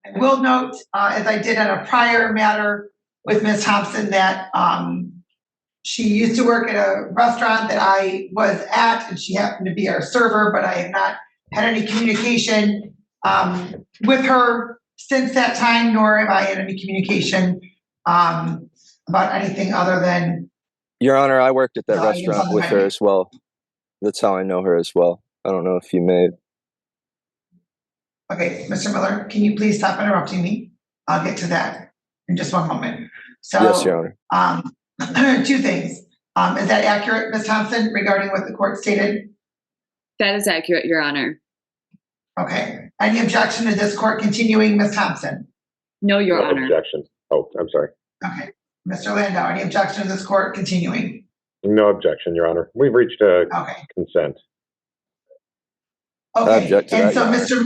I will note, as I did on a prior matter with Ms. Thompson, that she used to work at a restaurant that I was at, and she happened to be our server, but I have not had any communication with her since that time, nor have I had any communication about anything other than. Your Honor, I worked at that restaurant with her as well. That's how I know her as well. I don't know if you may. Okay, Mr. Miller, can you please stop interrupting me? I'll get to that in just one moment. So, yes, Your Honor. Two things. Is that accurate, Ms. Thompson, regarding what the court stated? That is accurate, Your Honor. Okay. Any objection to this court continuing, Ms. Thompson? No, Your Honor. Objection. Oh, I'm sorry. Okay. Mr. Landau, any objection to this court continuing? No objection, Your Honor. We've reached a consent. Okay. I object to and that, so,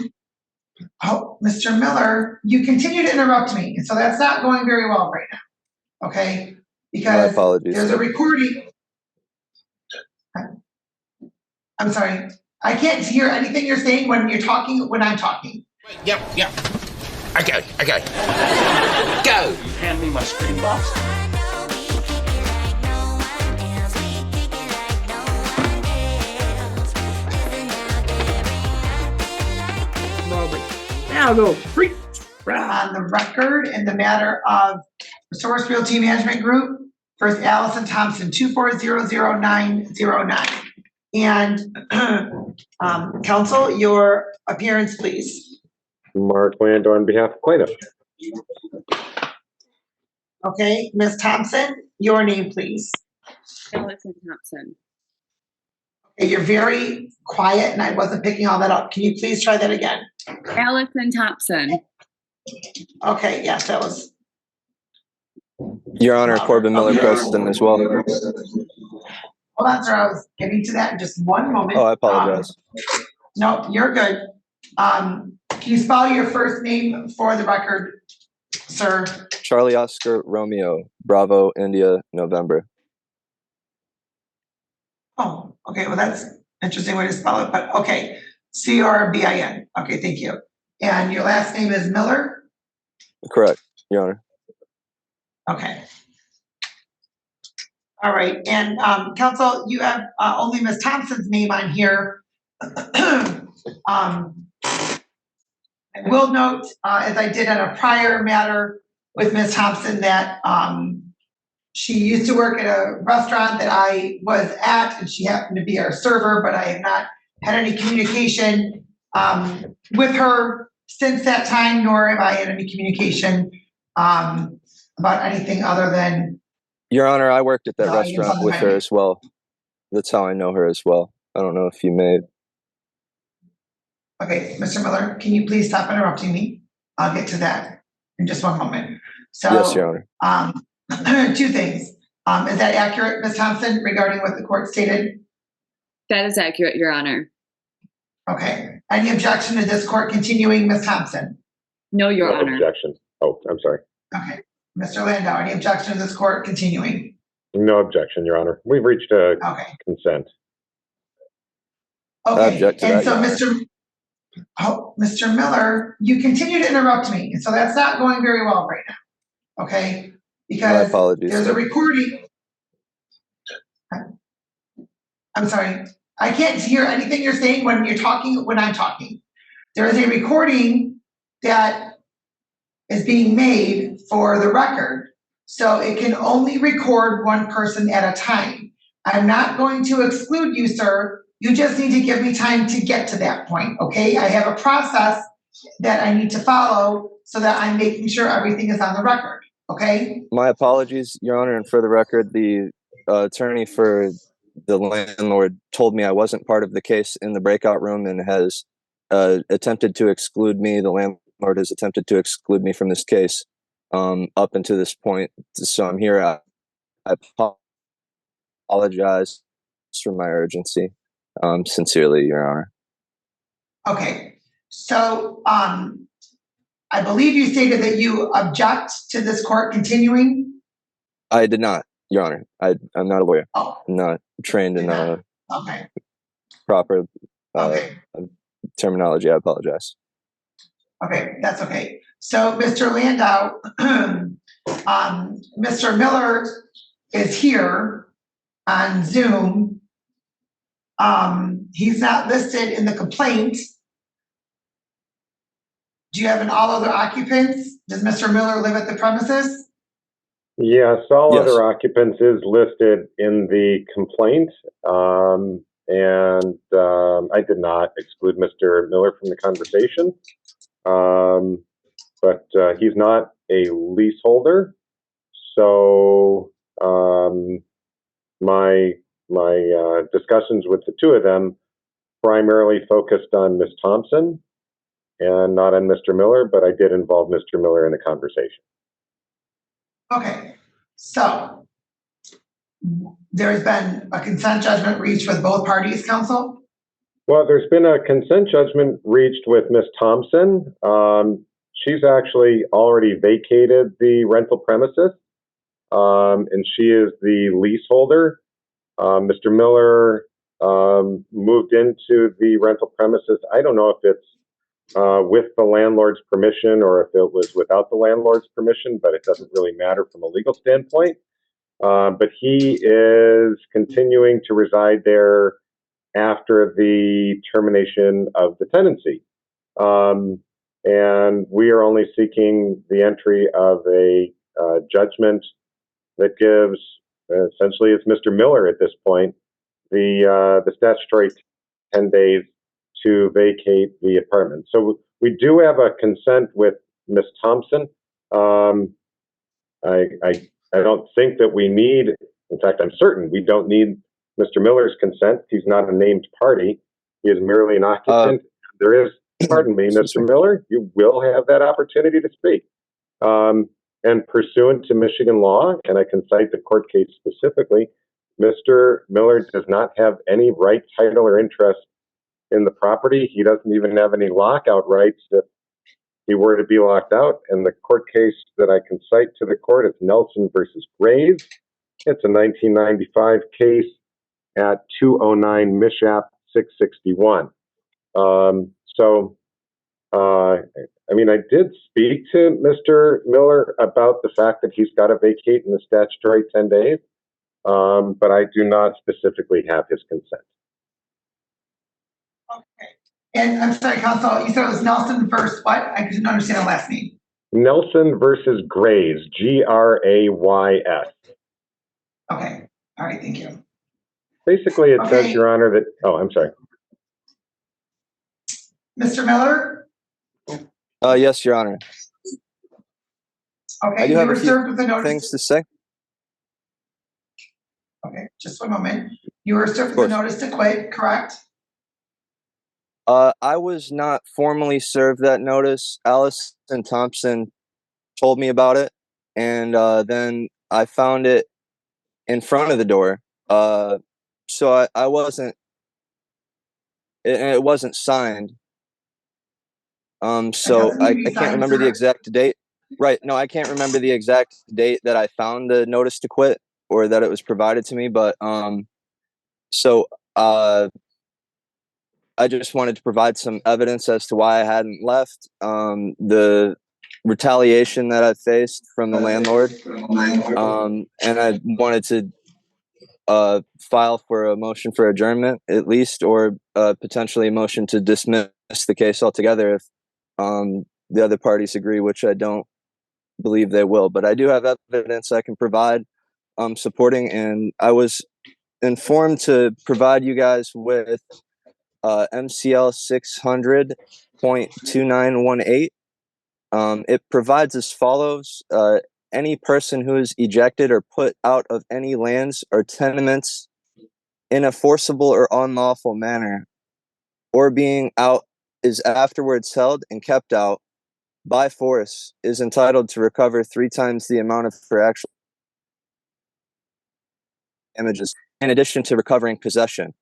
Mr. Miller, you continue to interrupt me, and so that's not going very well right now. Okay, because there's a recording. I'm sorry, I can't hear anything you're saying when you're talking. When I'm talking. Yep. Okay. Go. You hand me my screen box. Now go freak. On the record in the matter of Source Realty Management Group versus Allison Thompson, 2400909. And counsel, your appearance, please. Mark Landau on behalf of plaintiff. Okay, Ms. Thompson, your name, please. Allison Thompson. Okay, you're very quiet and I wasn't picking all that up. Can you please try that again? Allison Thompson. Okay, yes, that was. Your Honor, Corbin Miller Preston as well. Hold on, sir. I was getting to that in just one moment. Oh, I apologize. No, you're good. Can you spell your first name for the record, sir? Charlie Oscar Romeo, Bravo, India, November. Oh, okay. Well, that's an interesting way to spell it, but okay. Corbin. Okay, thank you. And your last name is Miller? Correct, Your Honor. Okay. All right. And counsel, you have only Ms. Thompson's name on here. I will note, as I did on a prior matter with Ms. Thompson, that she used to work at a restaurant that I was at, and she happened to be our server, but I have not had any communication with her since that time, nor have I had any communication about anything other than. Your Honor, I worked at that restaurant with her as well. That's how I know her as well. I don't know if you may. Okay, Mr. Miller, can you please stop interrupting me? I'll get to that in just one moment. So, yes, Your Honor. Two things. Is that accurate, Ms. Thompson, regarding what the court stated? That is accurate, Your Honor. Okay. Any objection to this court continuing, Ms. Thompson? No, Your Honor. Objection. Oh, I'm sorry. Okay. Mr. Landau, any objection to this court continuing? No objection, Your Honor. We've reached a consent. Okay. I object to and that, so, Mr. Miller, you continue to interrupt me, and so that's not going very well right now. Okay, because there's a recording. I'm sorry, I can't hear anything you're saying when you're talking. When I'm talking, there is a recording that is being made for the record, so it can only record one person at a time. I'm not going to exclude you, sir. You just need to give me time to get to that point, okay? I have a process that I need to follow so that I'm making sure everything is on the record, okay? My apologies, Your Honor, and for the record, the attorney for the landlord told me I wasn't part of the case in the breakout room and has attempted to exclude me. The landlord has attempted to exclude me from this case up until this point. So I'm here. I apologize for my urgency. Sincerely, Your Honor. Okay, so I believe you stated that you object to this court continuing? I did not, Your Honor. I'm not a lawyer. Oh. I'm not trained in okay. proper terminology. I apologize. Okay, that's okay. So, Mr. Landau, Mr. Miller is here on Zoom. He's not listed in the complaint. Do you have an all other occupants? Does Mr. Miller live at the premises? Yes, all Yes. other occupants is listed in the complaint. I did not exclude Mr. Miller from the conversation. But he's not a leaseholder. So my discussions with the two of them primarily focused on Ms. Thompson and not on Mr. Miller, but I did involve Mr. Miller in the conversation. Okay, so there's been a consent judgment reached with both parties, counsel? Well, there's been a consent judgment reached with Ms. Thompson. She's actually already vacated the rental premises, and she is the leaseholder. Mr. Miller moved into the rental premises. I don't know if it's with the landlord's permission or if it was without the landlord's permission, but it doesn't really matter from a legal standpoint. But he is continuing to reside there after the termination of the tenancy. And we are only seeking the entry of a judgment that gives, essentially it's Mr. Miller at this point, the statutory 10 days to vacate the apartment. So we do have a consent with Ms. Thompson. I don't think that we need, in fact, I'm certain we don't need Mr. Miller's consent. He's not a named party. He is merely an occupant. There is, pardon me, Mr. Miller, you will have that opportunity to speak. And pursuant to Michigan law, and I can cite the court case specifically, Mr. Miller does not have any right, title, or interest in the property. He doesn't even have any lockout rights if he were to be locked out. And the court case that I can cite to the court is Nelson versus Graves. It's a 1995 case at 209 Mishap 661. I mean, I did speak to Mr. Miller about the fact that he's got to vacate in the statutory 10 days, but I do not specifically have his consent. Okay. And I'm sorry, counsel, you said it was Nelson versus what? I couldn't understand the last name. Nelson versus Grays, Grays. Okay. All right. Thank you. Basically, it says, Okay. Your Honor, that, oh, I'm sorry. Mr. Miller? Yes, Your Honor. Okay, I do you have were a few served with a notice. Things to say. Okay, just one moment. You were served with a course. notice to quit, correct? I was not formally served that notice. Allison Thompson told me about it, and then I found it in front of the door. So I wasn't. It wasn't signed. So doesn't I need to be can't signed, remember the sir. exact date. Right. No, I can't remember the exact date that I found the notice to quit or that it was provided to me. But I just wanted to provide some evidence as to why I hadn't left. The retaliation that I faced from the landlord. And I wanted to file for a motion for adjournment at least, or potentially a motion to dismiss the case altogether if the other parties agree, which I don't believe they will. But I do have evidence I can provide supporting, and I was informed to provide you guys with MCL 600.2918. It provides as follows. Any person who is ejected or put out of any lands or tenements in a forcible or unlawful manner, or being out is afterwards held and kept out by force, is entitled to recover 3 times the amount of for actual damages, in addition to recovering possession.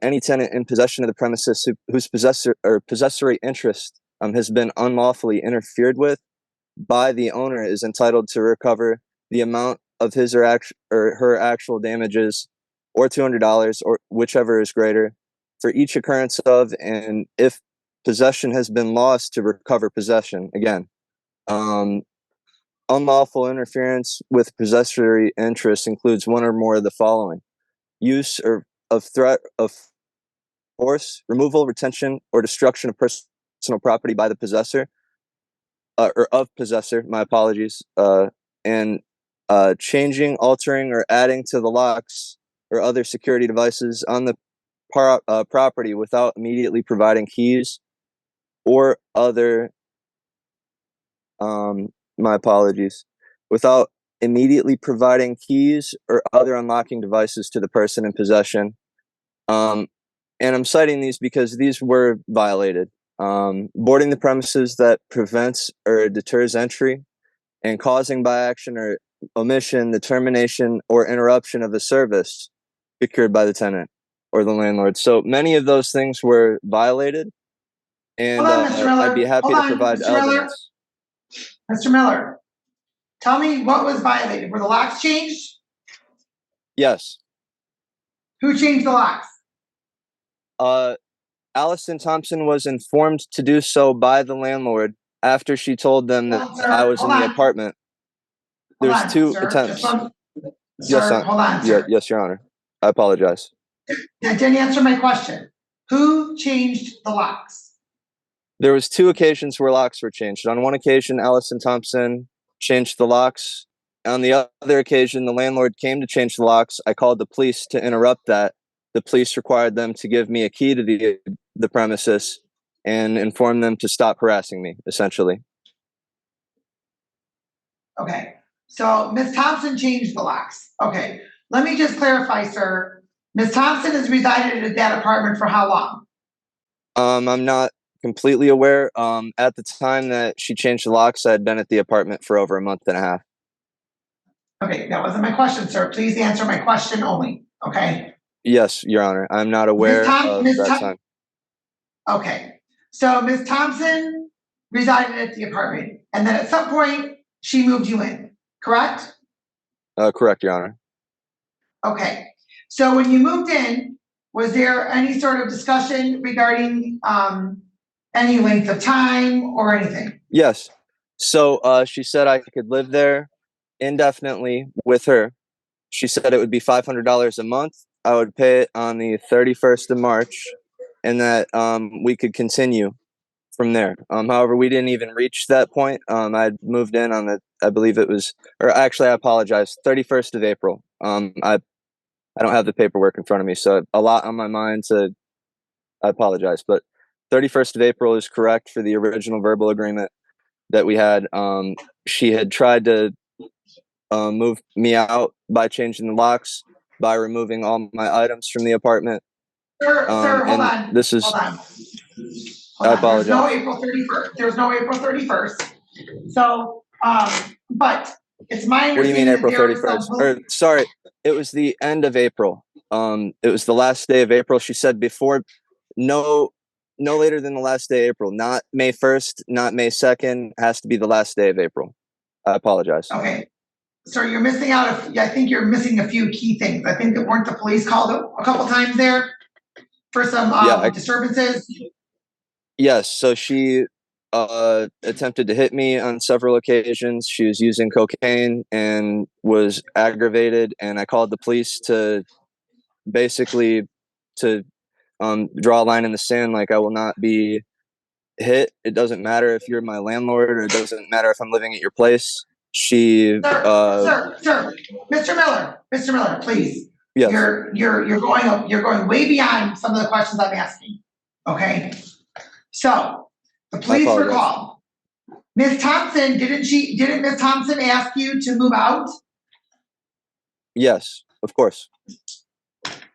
Any tenant in possession of the premises whose possessory interest has been unlawfully interfered with by the owner is entitled to recover the amount of his or her actual damages, or $200, or whichever is greater, for each occurrence of, and if possession has been lost to recover possession again. Unlawful interference with possessory interest includes one or more of the following: use or of threat of force, removal, retention, or destruction of personal property by the possessor, or of possessor, my apologies, and changing, altering, or adding to the locks or other security devices on the property without immediately providing keys or other, my apologies, without immediately providing keys or other unlocking devices to the person in possession. And I'm citing these because these were violated. Boarding the premises that prevents or deters entry, and causing by action or omission the termination or interruption of a service procured by the tenant or the landlord. So many of those things were violated, and Hold on, Mr. Miller. I'd be happy Hold to on, provide Mr. Miller. evidence. Mr. Miller, tell me what was violated. Were the locks changed? Yes. Who changed the locks? Allison Thompson was informed to do so by the landlord after she told them that Hold on, sir. I was in Hold the on. apartment. Hold There's on, two sir. attempts. Sir, hold on, sir. Yes, Your Honor. I apologize. That didn't answer my question. Who changed the locks? There was two occasions where locks were changed. On one occasion, Allison Thompson changed the locks. On the other occasion, the landlord came to change the locks. I called the police to interrupt that. The police required them to give me a key to the premises and inform them to stop harassing me, essentially. Okay, so Ms. Thompson changed the locks. Okay, let me just clarify, sir. Ms. Thompson has resided at that apartment for how long? I'm not completely aware. At the time that she changed the locks, I had been at the apartment for over a month and a half. Okay, that wasn't my question, sir. Please answer my question only, okay? Yes, Your Honor. I'm not aware of that time. Okay, so Ms. Thompson resided at the apartment, and then at some point, she moved you in, correct? Correct, Your Honor. Okay, so when you moved in, was there any sort of discussion regarding any length of time or anything? Yes. So she said I could live there indefinitely with her. She said it would be $500 a month. I would pay it on the 31st of March, and that we could continue from there. However, we didn't even reach that point. I'd moved in on I believe it was, or actually, I apologize, 31st of April. I don't have the paperwork in front of me, so a lot on my mind. I apologize, but 31st of April is correct for the original verbal agreement that we had. She had tried to move me out by changing the locks, by removing all my items from the apartment. Sir, hold on. This is. Hold on. I apologize. There's no April 31st. There's no April 31st. So, but it's my understanding. What do you mean April 31st? Or sorry, it was the end of April. It was the last day of April. She said before, no later than the last day of April, not May 1st, not May 2nd. Has to be the last day of April. I apologize. Okay. So you're missing out. I think you're missing a few key things. I think that weren't the police called a couple times there for some disturbances. Yes. So she attempted to hit me on several occasions. She was using cocaine and was aggravated. And I called the police to basically draw a line in the sand. Like, I will not be hit. It doesn't matter if you're my landlord, or it doesn't matter if I'm living at your place. Sir, Mr. Miller, please. Yes. You're going way beyond some of the questions I'm asking. Okay. So the police were called. Ms. Thompson, didn't Ms. Thompson ask you to move out? Yes, of course.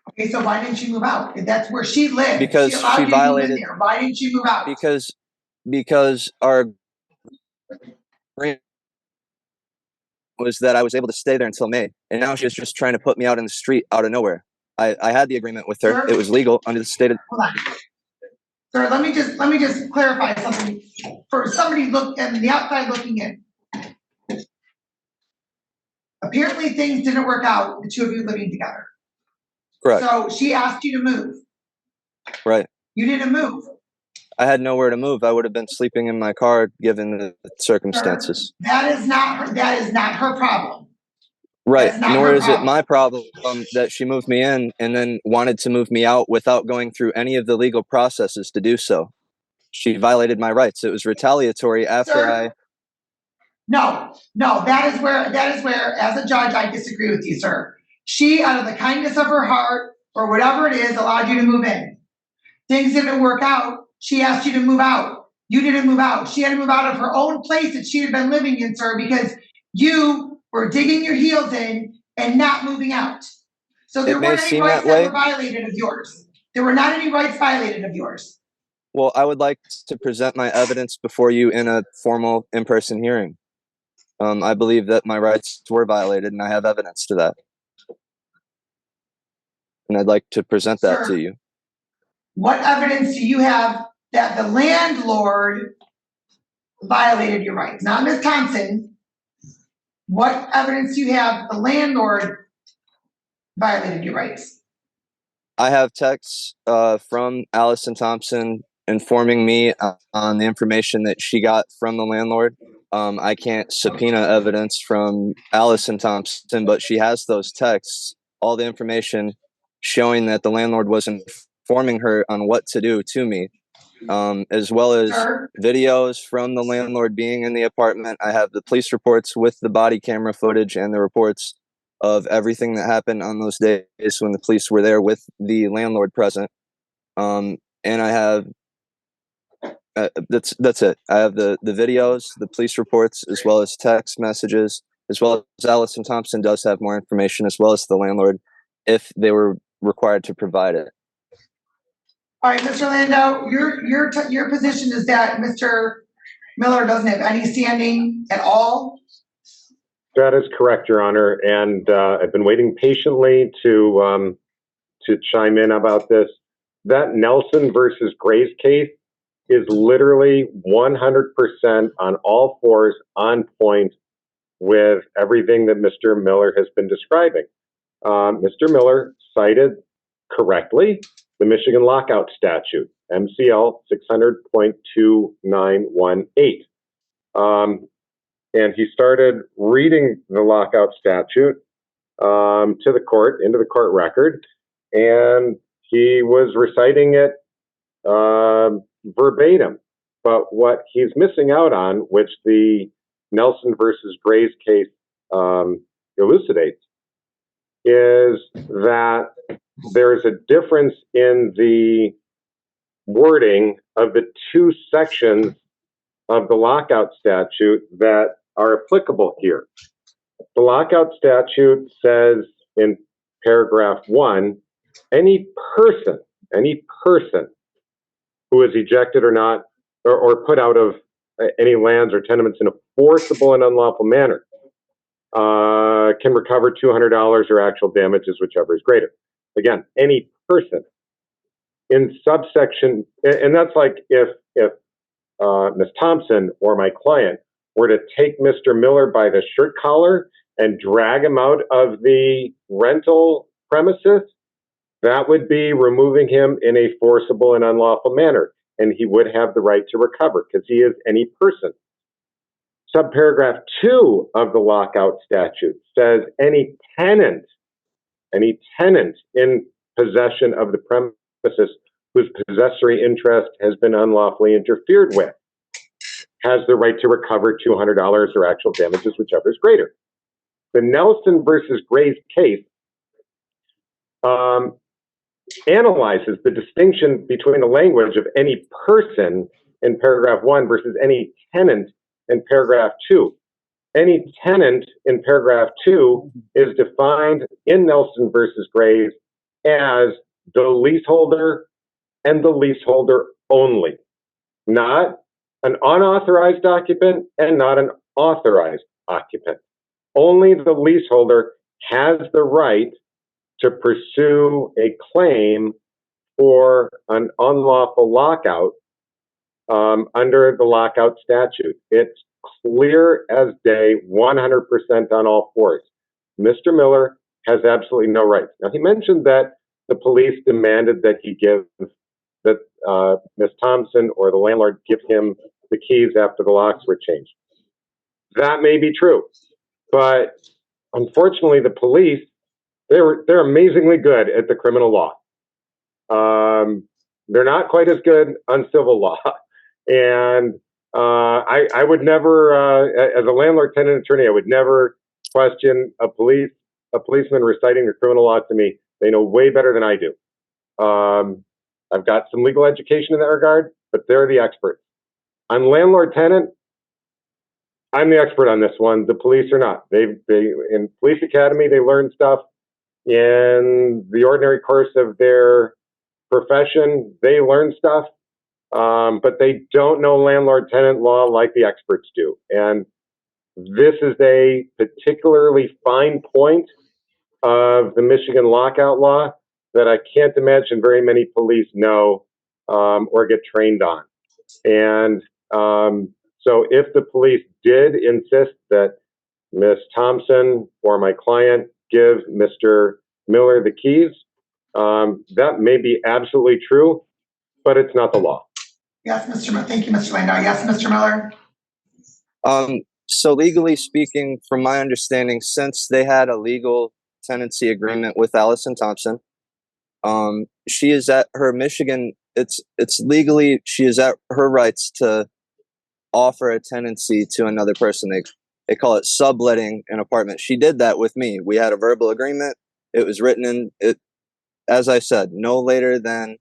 Okay, so why didn't you move out? That's where she lived. Because she violated. Why didn't you move out? Because our agreement was that I was able to stay there until May, and now she's just trying to put me out in the street out of nowhere. I had the agreement with her. Sir? It was legal under the state of. Hold on. Sir, let me just clarify something for somebody on the outside looking in. Apparently things didn't work out, the two of you living together. Correct. So she asked you to move. Right. You didn't move. I had nowhere to move. I would have been sleeping in my car given the circumstances. Sir, that is not her problem. Right. That's not Nor her is it problem. my problem that she moved me in and then wanted to move me out without going through any of the legal processes to do so. She violated my rights. It was retaliatory after Sir, No, that is where, as a judge, I disagree with you, sir. She, out of the kindness of her heart, or whatever it is, allowed you to move in. Things didn't work out. She asked you to move out. You didn't move out. She had to move out of her own place that she had been living in, sir, because you were digging your heels in and not moving out. So there It may weren't any seem rights that way. that were violated of yours. There were not any rights violated of yours. Well, I would like to present my evidence before you in a formal in-person hearing. I believe that my rights were violated and I have evidence to that. And I'd like to present that Sir, to you. what evidence do you have that the landlord violated your rights? Not Ms. Thompson. What evidence do you have the landlord violated your rights? I have texts from Allison Thompson informing me on the information that she got from the landlord. I can't subpoena evidence from Allison Thompson, but she has those texts, all the information showing that the landlord was informing her on what to do to me, as well as Sir, videos from the landlord being in the apartment. I have the police reports with the body camera footage and the reports of everything that happened on those days when the police were there with the landlord present. And I have that's it. I have the videos, the police reports, as well as text messages, as well as Allison Thompson does have more information, as well as the landlord, if they were required to provide it. all right, Mr. Landau, your position is that Mr. Miller doesn't have any standing at all? That is correct, Your Honor, and I've been waiting patiently to chime in about this. That Nelson versus Gray's case is literally 100% on all fours, on point with everything that Mr. Miller has been describing. Mr. Miller cited correctly the Michigan lockout statute, MCL 600.2918. And he started reading the lockout statute to the court, into the court record, and he was reciting it verbatim. But what he's missing out on, which the Nelson versus Gray's case elucidates, is that there's a difference in the wording of the two sections of the lockout statute that are applicable here. The lockout statute says in paragraph 1, any person who is ejected or not, or put out of any lands or tenements in a forcible and unlawful manner, can recover $200 or actual damages, whichever is greater. Again, any person. In subsection, and that's like if Ms. Thompson or my client were to take Mr. Miller by the shirt collar and drag him out of the rental premises, that would be removing him in a forcible and unlawful manner, and he would have the right to recover because he is any person. Subparagraph 2 of the lockout statute says any tenant in possession of the premises whose possessory interest has been unlawfully interfered with has the right to recover $200 or actual damages, whichever is greater. The Nelson versus Gray's case analyzes the distinction between the language of any person in paragraph 1 versus any tenant in paragraph 2. Any tenant in paragraph 2 is defined in Nelson versus Gray's as the leaseholder and the leaseholder only, not an unauthorized occupant and not an authorized occupant. Only the leaseholder has the right to pursue a claim for an unlawful lockout under the lockout statute. It's clear as day, 100% on all fours. Mr. Miller has absolutely no rights. Now, he mentioned that the police demanded that he give that Ms. Thompson or the landlord give him the keys after the locks were changed. That may be true, but unfortunately, the police, they're amazingly good at the criminal law. They're not quite as good on civil law, and I would never, as a landlord-tenant attorney, I would never question a policeman reciting the criminal law to me. They know way better than I do. I've got some legal education in that regard, but they're the experts. On landlord-tenant, I'm the expert on this one. The police are not. They in police academy, they learn stuff in the ordinary course of their profession. They learn stuff, but they don't know landlord-tenant law like the experts do. And this is a particularly fine point of the Michigan lockout law that I can't imagine very many police know or get trained on. And so if the police did insist that Ms. Thompson or my client give Mr. Miller the keys, that may be absolutely true, but it's not the law. Yes, Mr. Miller. Thank you, Mr. Landau. Yes, Mr. Miller. So legally speaking, from my understanding, since they had a legal tenancy agreement with Allison Thompson, she is at her Michigan. It's legally, she is at her rights to offer a tenancy to another person. They call it subletting an apartment. She did that with me. We had a verbal agreement. It was written in it. As I said, no later than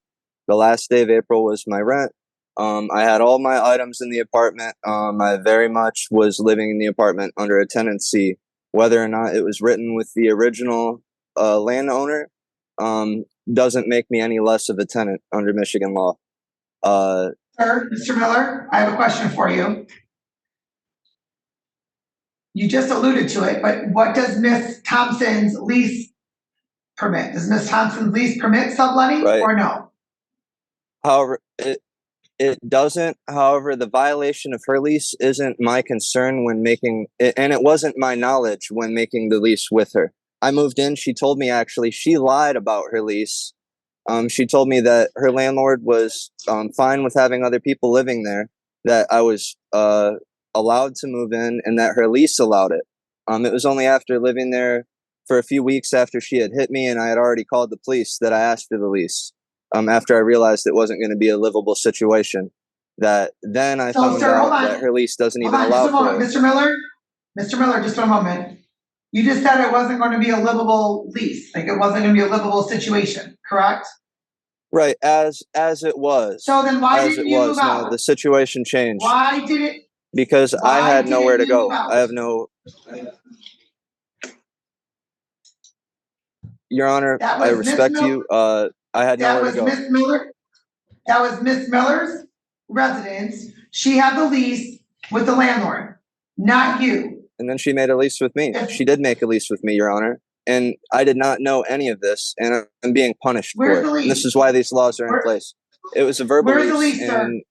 the last day of April was my rent. I had all my items in the apartment. I very much was living in the apartment under a tenancy. Whether or not it was written with the original landowner doesn't make me any less of a tenant under Michigan law. Sir, Mr. Miller, I have a question for you. You just alluded to it, but what does Ms. Thompson's lease permit? Does Ms. Thompson's lease permit subletting or no? However, it doesn't. However, the violation of her lease isn't my concern when making it, and it wasn't my knowledge when making the lease with her. I moved in. She told me actually she lied about her lease. She told me that her landlord was fine with having other people living there, that I was allowed to move in, and that her lease allowed it. It was only after living there for a few weeks after she had hit me and I had already called the police that I asked for the lease. After I realized it wasn't going to be a livable situation, that then I found out that her lease doesn't even allow for it. Mr. Miller, just a moment. You just said it wasn't going to be a livable lease, like it wasn't going to be a livable situation, correct? Right, as it was. So then why didn't you move out? No, the situation changed. Why did it? Because I had nowhere to go. I have no. Your Honor, I respect you. I had nowhere to go. That was Miss Miller's residence. She had the lease with the landlord, not you. And then she made a lease with me. She did make a lease with me, Your Honor. And I did not know any of this, and I'm being punished for it. And this is why these laws are in place. It was a verbal lease, and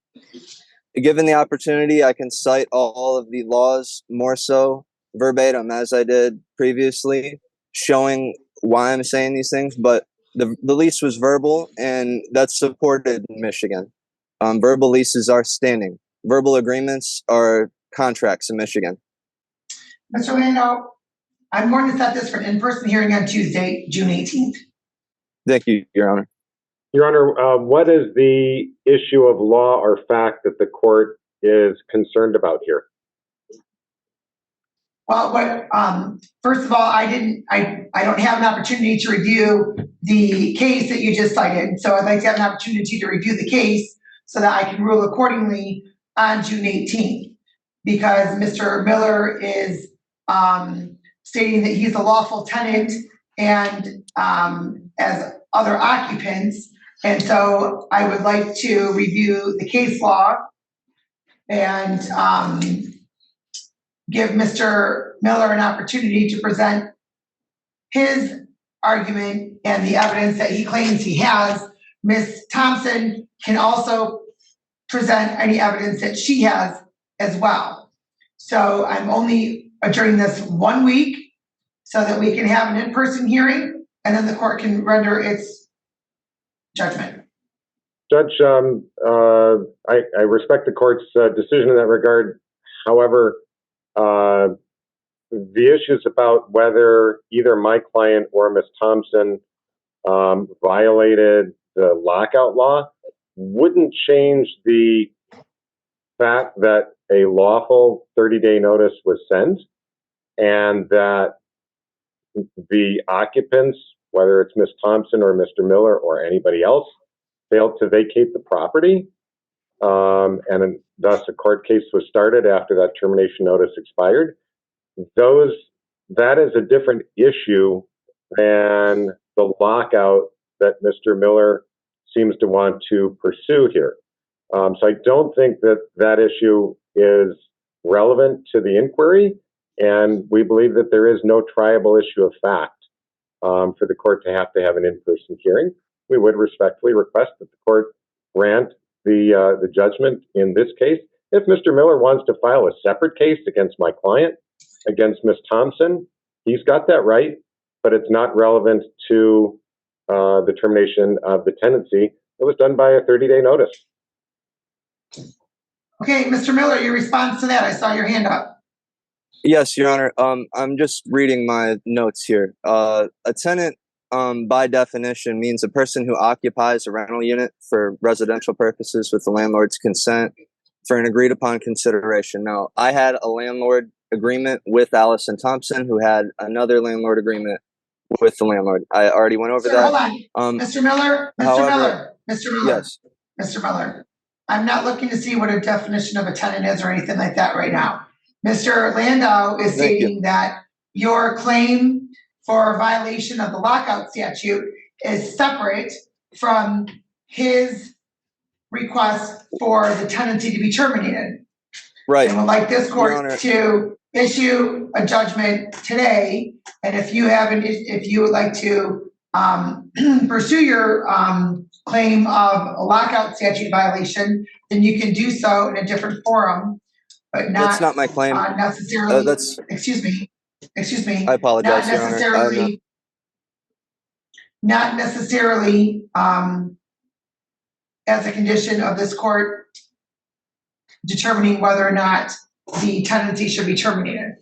given the opportunity, I can cite all of the laws more so verbatim as I did previously, showing why I'm saying these things. But the lease was verbal, and that's supported in Michigan. Verbal leases are standing. Verbal agreements are contracts in Michigan. Mr. Landau, I'm going to set this for an in-person hearing on Tuesday, June 18th. Thank you, Your Honor. Your Honor, what is the issue of law or fact that the court is concerned about here? Well, first of all, I don't have an opportunity to review the case that you just cited. So I'd like to have an opportunity to review the case so that I can rule accordingly on June 18th, because Mr. Miller is stating that he's a lawful tenant and as other occupants. And so I would like to review the case law and give Mr. Miller an opportunity to present his argument and the evidence that he claims he has. Ms. Thompson can also present any evidence that she has as well. So I'm only adjourning this 1 week so that we can have an in-person hearing, and then the court can render its judgment. Judge, I respect the court's decision in that regard. However, the issues about whether either my client or Ms. Thompson violated the lockout law wouldn't change the fact that a lawful 30-day notice was sent and that the occupants, whether it's Ms. Thompson or Mr. Miller or anybody else, failed to vacate the property. And thus a court case was started after that termination notice expired. That is a different issue than the lockout that Mr. Miller seems to want to pursue here. So I don't think that issue is relevant to the inquiry, and we believe that there is no triable issue of fact for the court to have an in-person hearing. We would respectfully request that the court grant the judgment in this case. If Mr. Miller wants to file a separate case against my client, against Ms. Thompson, he's got that right, but it's not relevant to the termination of the tenancy. It was done by a 30-day notice. Okay, Mr. Miller, your response to that, I saw your hand up. Yes, Your Honor. I'm just reading my notes here. A tenant, by definition, means a person who occupies a rental unit for residential purposes with the landlord's consent for an agreed upon consideration. Now, I had a landlord agreement with Allison Thompson, who had another landlord agreement with the landlord. I already went over Sir, that. hold on. Mr. Miller, Mr. Miller, I'm not looking to see what a definition of a tenant is or anything like that right now. Mr. Landau is stating that your claim for violation of the lockout statute is separate from his request for the tenancy to be terminated. Right. And would like this court to issue a judgment today. And if you would like to pursue your claim of a lockout statute violation, then you can do so in a different forum, but not. That's not my claim. Necessarily. Excuse me. I apologize, Your Honor. Not necessarily as a condition of this court determining whether or not the tenancy should be terminated.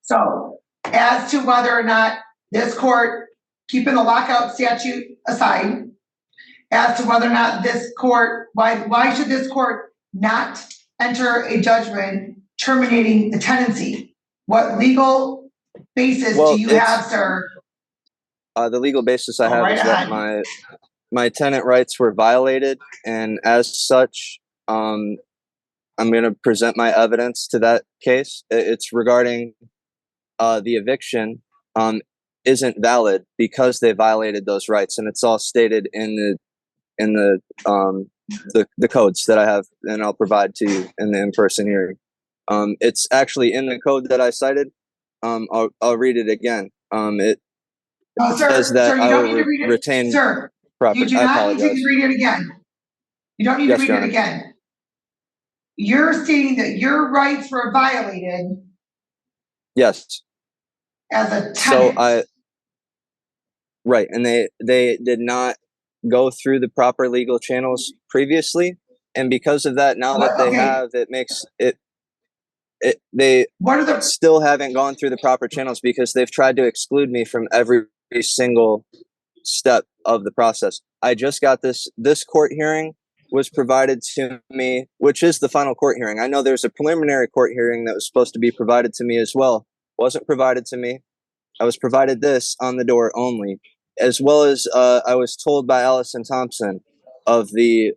So, as to whether or not this court, keeping the lockout statute aside, as to whether or not this court, why should this court not enter a judgment terminating the tenancy? What legal basis do you have, sir? The legal basis I have is that my tenant rights were violated, and as such, I'm going to present my evidence to that case. It's regarding the eviction isn't valid because they violated those rights, and it's all stated in the codes that I have, and I'll provide to you in the in-person hearing. It's actually in the code that I cited. I'll read it again. It says that I will retain property. You do not need to read it again. You don't need to read it again. You're stating that your rights were violated. Yes. As a tenant. Right, and they did not go through the proper legal channels previously, and because of that, now that they have, it makes it. They still haven't gone through the proper channels because they've tried to exclude me from every single step of the process. I just got this court hearing was provided to me, which is the final court hearing. I know there's a preliminary court hearing that was supposed to be provided to me as well. Wasn't provided to me. I was provided this on the door only, as well as I was told by Allison Thompson of the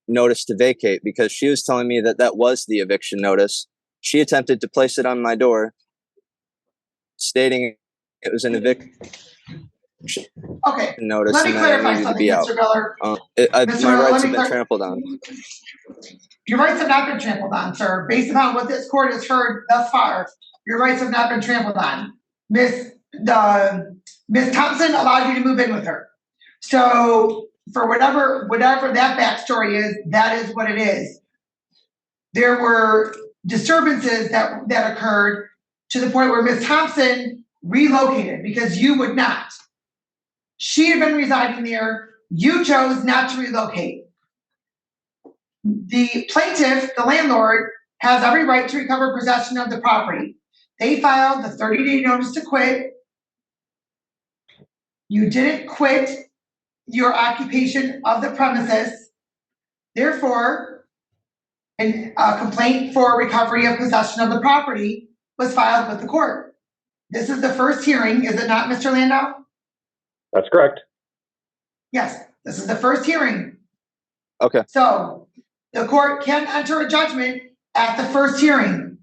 notice to vacate because she was telling me that was the eviction notice. She attempted to place it on my door, stating it was an eviction notice let me and clarify that I needed to be out. Mr. Miller. My rights have been trampled on. Your rights have not been trampled on, sir. Based upon what this court has heard thus far, your rights have not been trampled on. Miss Thompson allowed you to move in with her. So for whatever that backstory is, that is what it is. There were disturbances that occurred to the point where Miss Thompson relocated because you would not. She had been residing there You chose not to relocate. The plaintiff, the landlord, has every right to recover possession of the property. They filed the 30-day notice to quit. You didn't quit your occupation of the premises. Therefore, a complaint for recovery of possession of the property was filed with the court. This is the first hearing, is it not, Mr. Landau? That's correct. Yes, this is the first hearing. Okay. So the court can enter a judgment at the first hearing.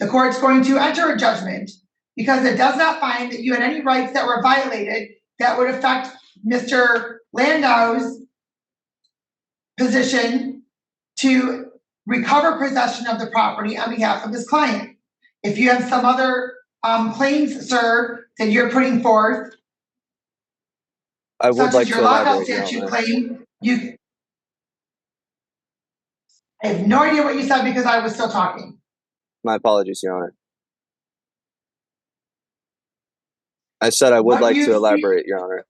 The court's going to enter a judgment because it does not find that you had any rights that were violated that would affect Mr. Landau's position to recover possession of the property on behalf of his client. If you have some other claims, sir, that you're putting forth, I would such like as to your lockout elaborate, Your statute Honor. claim, I have no idea what you said because I was still talking. My apologies, Your Honor. I said I would What like you to see- elaborate, Your Honor.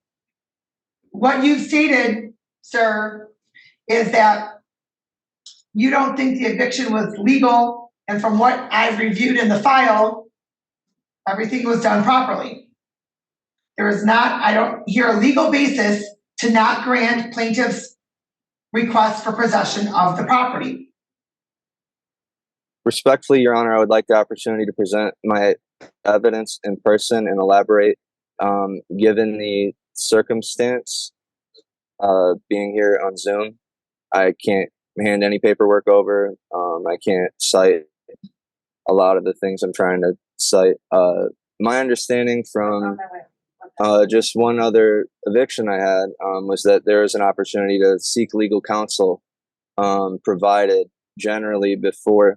What you've stated, sir, is that you don't think the eviction was legal, and from what I've reviewed in the file, everything was done properly. There is not, I don't hear a legal basis to not grant plaintiff's request for possession of the property. Respectfully, Your Honor, I would like the opportunity to present my evidence in person and elaborate. Given the circumstance, being here on Zoom, I can't hand any paperwork over. I can't cite a lot of the things I'm trying to cite. My understanding from just one other eviction I had was that there is an opportunity to seek legal counsel provided generally before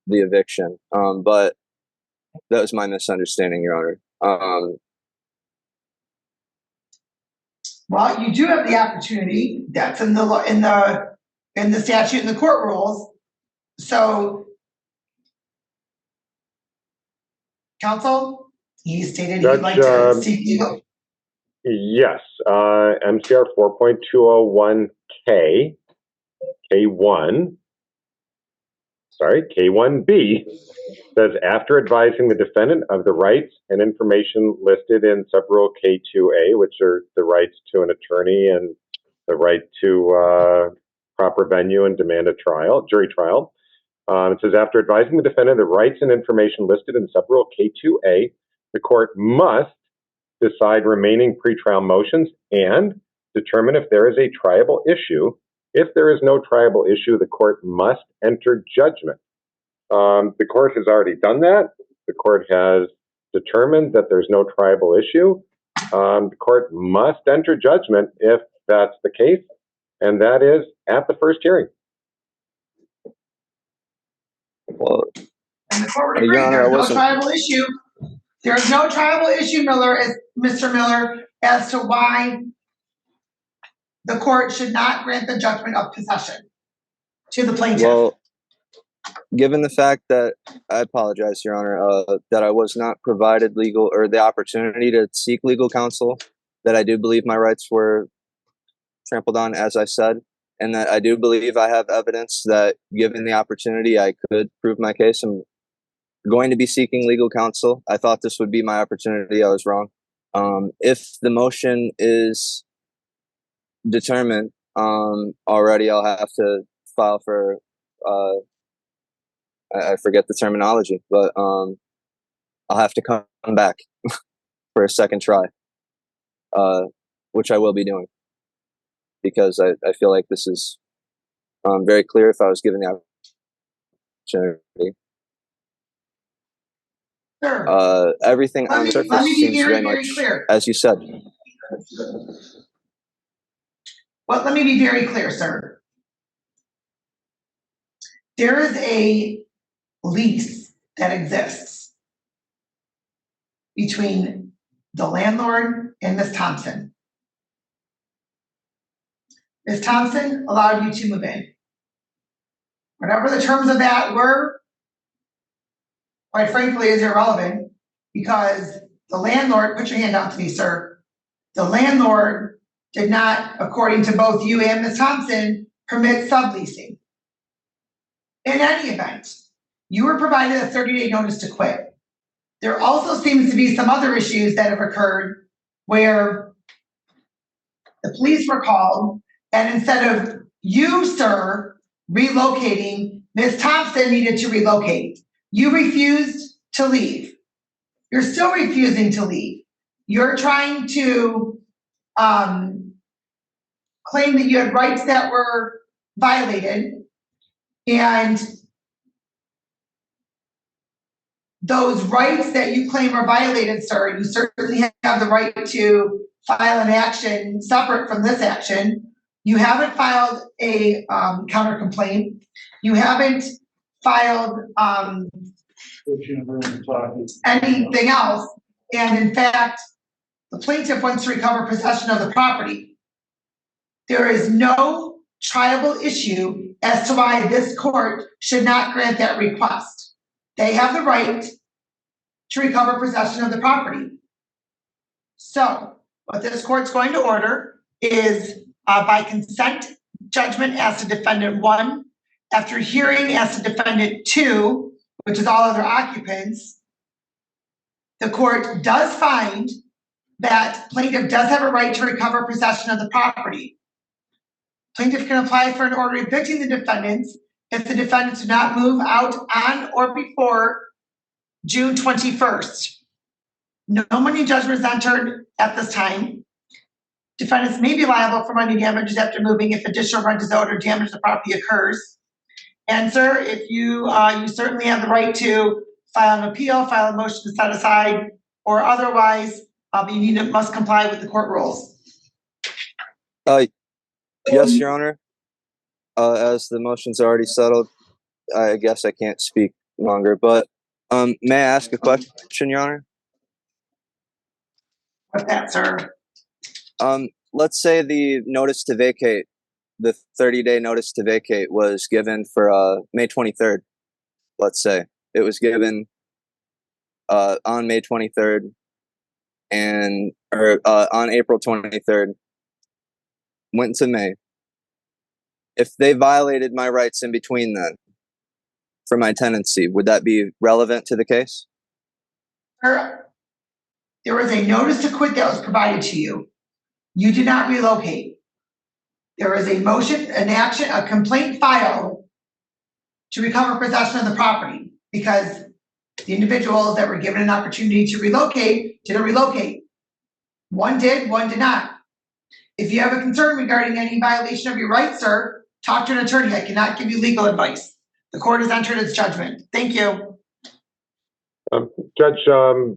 the eviction. But that was my misunderstanding, Your Honor. Well, you do have the opportunity. That's in the statute and the court rules. So, counsel, he stated he'd like to Judge, seek legal. Yes, MCR 4.201K, K1B says after advising the defendant of the rights and information listed in subrule K2A, which are the rights to an attorney and the right to proper venue and demand a trial, jury trial. It says after advising the defendant of the rights and information listed in subrule K2A, the court must decide remaining pretrial motions and determine if there is a triable issue. If there is no triable issue, the court must enter judgment. The court has already done that. The court has determined that there's no triable issue. The court must enter judgment if that's the case, and that is at the first hearing. Well, And the court would agree, Your Honor, there's no triable issue. There's no triable issue, Mr. Miller, as to why the court should not grant the judgment of possession to the plaintiff. well, given the fact that I apologize, Your Honor, that I was not provided legal or the opportunity to seek legal counsel, that I do believe my rights were trampled on, as I said, and that I do believe I have evidence that given the opportunity, I could prove my case. I'm going to be seeking legal counsel. I thought this would be my opportunity. I was wrong. If the motion is determined already, I'll have to file for, I forget the terminology, but I'll have to come back for a second try, which I will be doing, because I feel like this is very clear if I was given the opportunity. Sure. Everything on the Let surface me be seems very, very very much clear. as you said. Well, let me be very clear, sir. There is a lease that exists between the landlord and Ms. Thompson. Ms. Thompson allowed you to move in. Whatever the terms of that were, quite frankly, is irrelevant, because the landlord, put your hand out to me, sir. The landlord did not, according to both you and Ms. Thompson, permit subleasing. In any event, you were provided a 30-day notice to quit. There also seems to be some other issues that have occurred where the police were called, and instead of you, sir, relocating, Ms. Thompson needed to relocate. You refused to leave. You're still refusing to leave. You're trying to claim that you had rights that were violated, and those rights that you claim are violated, sir, you certainly have the right to file an action separate from this action. You haven't filed a counter complaint. You haven't filed anything else. And in fact, the plaintiff wants to recover possession of the property. There is no triable issue as to why this court should not grant that request. They have the right to recover possession of the property. So what this court's going to order is by consent judgment as to defendant 1, after hearing as to defendant 2, which is all other occupants, the court does find that plaintiff does have a right to recover possession of the property. Plaintiff can apply for an order evicting the defendants if the defendants do not move out on or before June 21st. No money judgment is entered at this time. Defendants may be liable for money damages after moving if additional rent is owed or damage to the property occurs. And sir, if you certainly have the right to file an appeal, file a motion to set aside, or otherwise, you must comply with the court rules. Yes, Your Honor. As the motion's already settled, I guess I can't speak longer, but may I ask a question, Your Honor? What's that, sir? Let's say the notice to vacate, the 30-day notice to vacate was given for May 23rd. Let's say it was given on May 23rd or on April 23rd, went to May. If they violated my rights in between then for my tenancy, would that be relevant to the case? Sir, there was a notice to quit that was provided to you. You did not relocate. There is a motion, an action, a complaint filed to recover possession of the property because the individuals that were given an opportunity to relocate didn't relocate. One did, one did not. If you have a concern regarding any violation of your rights, sir, talk to an attorney. I cannot give you legal advice. The court has entered its judgment. Thank you. Judge,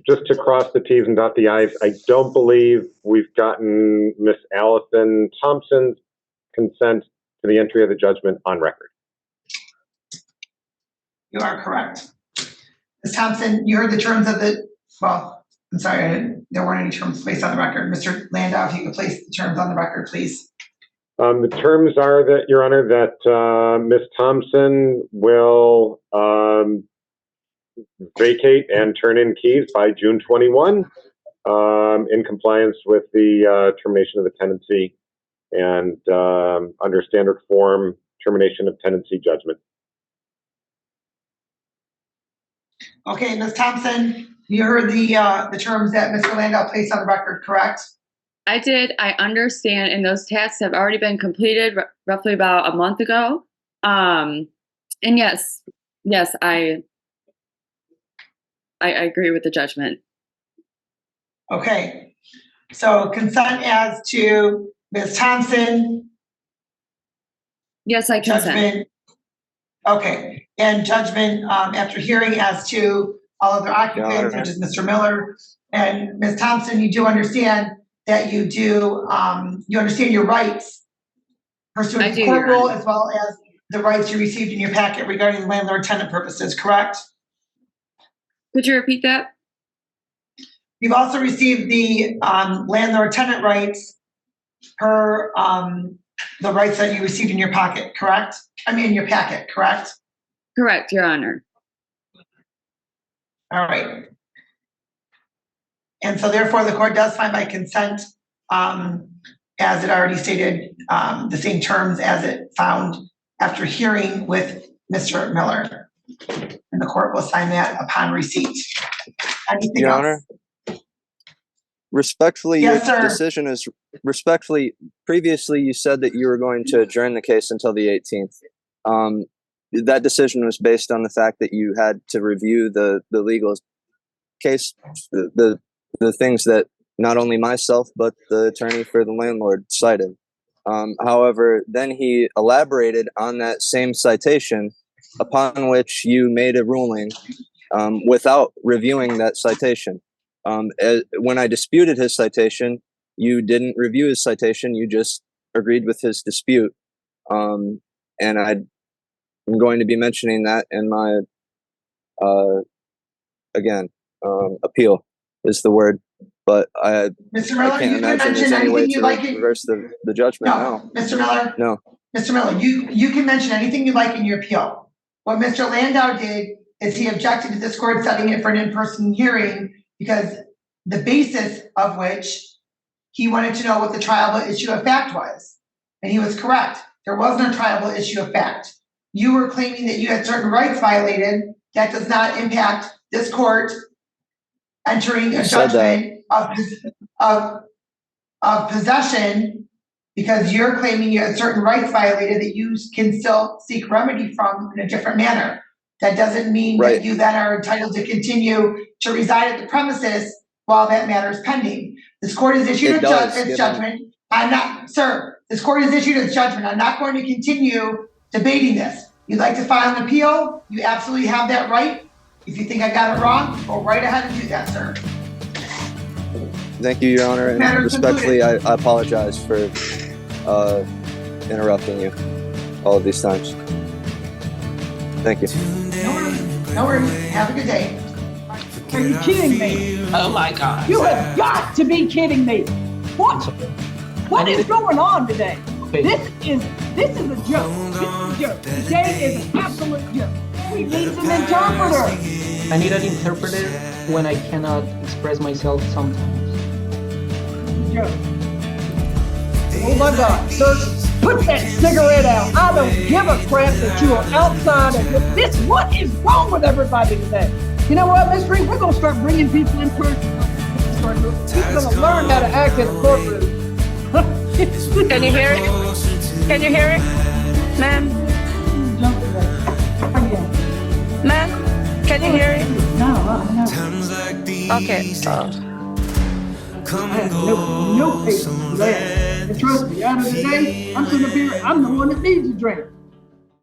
just to cross the T's and dot the I's, I don't believe we've gotten Miss Allison Thompson's consent to the entry of the judgment on record. You are correct. Ms. Thompson, you heard the terms of the, well, I'm sorry, there weren't any terms placed on the record. Mr. Landau, if you could place the terms on the record, please. The terms are that, Your Honor, that Ms. Thompson will vacate and turn in keys by June 21 in compliance with the termination of the tenancy and under standard form termination of tenancy judgment. Okay, Ms. Thompson, you heard the terms that Mr. Landau placed on the record, correct? I did. I understand, and those tasks have already been completed roughly about a month ago. And yes, I agree with the judgment. Okay, so consent as to Ms. Thompson. Yes, I consent. Judgment. Okay, and judgment after hearing as to all other occupants, which is Mr. Miller and Ms. Thompson. You do understand that you do, you understand your rights pursuant to court rule as well as the rights you received in your packet regarding landlord-tenant purposes, correct? Could you repeat that? You've also received the landlord-tenant rights per the rights that you received in your pocket, correct? I mean, in your packet, correct? Correct, Your Honor. All right. And so therefore the court does find by consent and as it already stated, the same terms as it found after hearing with Mr. Miller. And the court will sign that upon receipt. Anything Your else? Honor, respectfully, Yes, your sir. decision is respectfully. Previously, you said that you were going to adjourn the case until the 18th. That decision was based on the fact that you had to review the legal case, the things that not only myself but the attorney for the landlord cited. However, then he elaborated on that same citation, upon which you made a ruling without reviewing that citation. When I disputed his citation, you didn't review his citation, you just agreed with his dispute. And I'm going to be mentioning that in my, appeal is the word, but Mr. Miller, I can't you can imagine there's mention any way anything you to like. reverse the judgment. No, Mr. Miller. No. Mr. Miller, you can mention anything you like in your appeal. What Mr. Landau did is he objected to this court setting it for an in-person hearing because the basis of which he wanted to know what the triable issue of fact was. And he was correct. There wasn't a triable issue of fact. You were claiming that you had certain rights violated. That does not impact this court entering a judgment of possession because you're claiming you had certain rights violated that you can still seek remedy from in a different manner. That doesn't mean that you then are entitled to continue to reside at the premises while that matter is pending. This court has issued its judgment. This court has issued its judgment. I'm not going to continue debating this. You'd like to file an appeal? You absolutely have that right. If you think I got it wrong, go right ahead and do that, sir. Thank you, Your Honor, and respectfully, I apologize for interrupting you all of these times. Thank you. No worries. Have a good day. Are you kidding me? Oh my God. You have got to be kidding me. What? What is going on today? This is a joke. This is a joke. Today is an absolute joke. We need an interpreter. I need an interpreter when I cannot express myself sometimes. Joke. Oh my God, sir, put that cigarette out. I don't give a crap that you are outside of this. What is wrong with everybody today? You know what, Miss Reed? We're going to start bringing people in person. We're going to learn how to act in a courtroom. Can you hear it? Can you hear it? Ma'am? Ma'am? Can you hear it? No. Okay. I have no patience for that. And trust me, out of the day, I'm sitting up here, I'm the one that needs a drink.